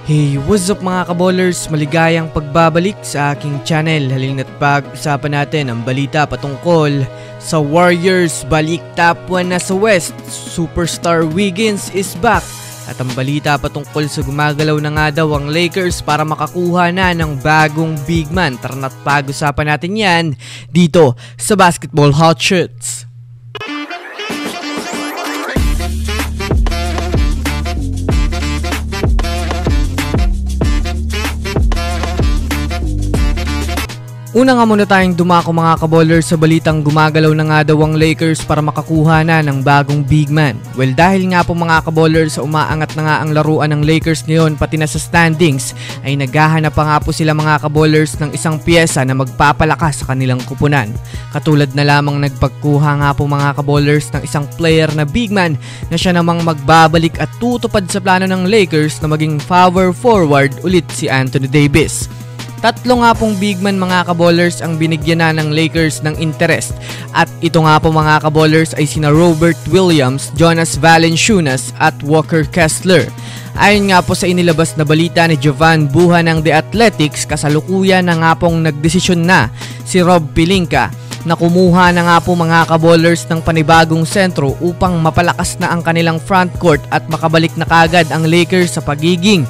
Hey, what's up mga kaballers? Maligayang pagbabalik sa aking channel. Halina't pag-usapan natin ang balita patungkol sa Warriors. Balik top 1 na sa West. Superstar Wiggins is back. At ang balita patungkol sa gumagalaw na nga daw ang Lakers para makakuha na ng bagong big man. Tara na't pag-usapan natin yan dito sa Basketball Hot Shots. Una nga muna tayong dumako mga kaballers sa balitang gumagalaw na nga daw ang Lakers para makakuha na ng bagong big man. Well, dahil nga po mga kaballers sa umaangat na nga ang laruan ng Lakers ngayon pati na sa standings ay naghahanap pa nga po sila mga kaballers ng isang piyesa na magpapalakas sa kanilang kupunan. Katulad na lamang nagpagkuha nga po mga kaballers ng isang player na big man na siya namang magbabalik at tutupad sa plano ng Lakers na maging power forward ulit si Anthony Davis. Tatlo nga pong big man mga kaballers ang binigyan na ng Lakers ng interest at ito nga po mga kaballers ay sina Robert Williams, Jonas Valanciunas at Walker Kessler. Ayon nga po sa inilabas na balita ni Jovan Buha ng The Athletics, kasalukuyan na nga pong nagdesisyon na si Rob Pelinka na kumuha na nga po mga kaballers ng panibagong sentro upang mapalakas na ang kanilang frontcourt at makabalik na kagad ang Lakers sa pagiging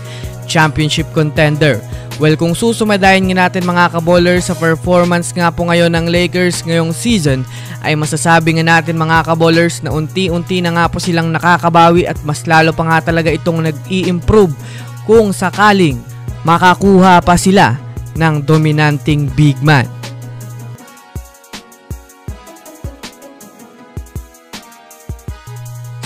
championship contender. Well, kung susumadayin nga natin mga kaballers sa performance nga po ngayon ng Lakers ngayong season, ay masasabi nga natin mga kaballers na unti-unti na nga po silang nakakabawi at mas lalo pa nga talaga itong nag-i-improve kung sakaling makakuha pa sila ng dominanting big man.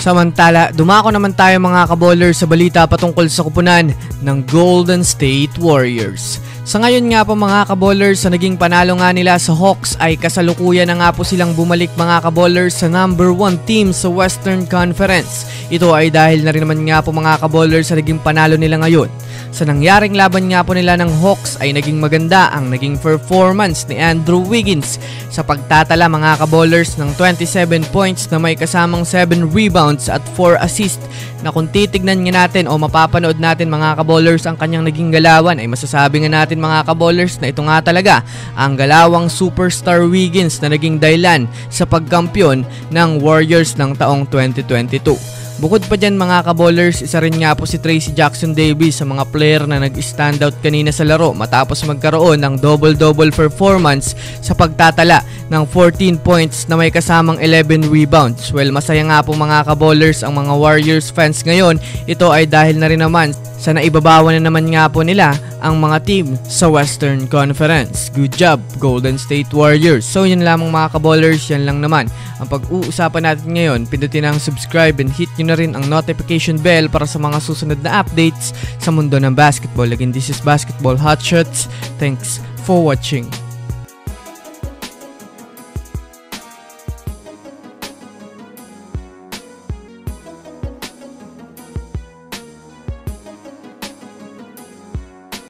Samantala, dumako naman tayo mga kaballers sa balita patungkol sa kupunan ng Golden State Warriors. Sa ngayon nga po mga kaballers, sa naging panalo nga nila sa Hawks ay kasalukuyan na nga po silang bumalik mga kaballers sa number 1 team sa Western Conference. Ito ay dahil na rin naman nga po mga kaballers sa naging panalo nila ngayon. Sa nangyaring laban nga po nila ng Hawks ay naging maganda ang naging performance ni Andrew Wiggins sa pagtatala mga kaballers ng 27 points na may kasamang 7 rebounds at 4 assists na kung titignan nga natin o mapapanood natin mga kaballers ang kanyang naging galawan ay masasabi nga natin mga kaballers na ito nga talaga ang galawang superstar Wiggins na naging dahilan sa pagkampiyon ng Warriors ng taong 2022. Bukod pa dyan mga kaballers, isa rin nga po si Tracy Jackson Davis sa mga player na nag-stand out kanina sa laro matapos magkaroon ng double-double performance sa pagtatala ng 14 points na may kasamang 11 rebounds. Well, masaya nga po mga kaballers ang mga Warriors fans ngayon. Ito ay dahil na rin naman sa naibabawan na naman nga po nila ang mga team sa Western Conference. Good job, Golden State Warriors. So yun lamang mga kaballers, yan lang naman ang pag-uusapan natin ngayon. Pindutin ang subscribe and hit nyo na rin ang notification bell para sa mga susunod na updates sa mundo ng basketball. Again, this is Basketball Hot Shots. Thanks for watching.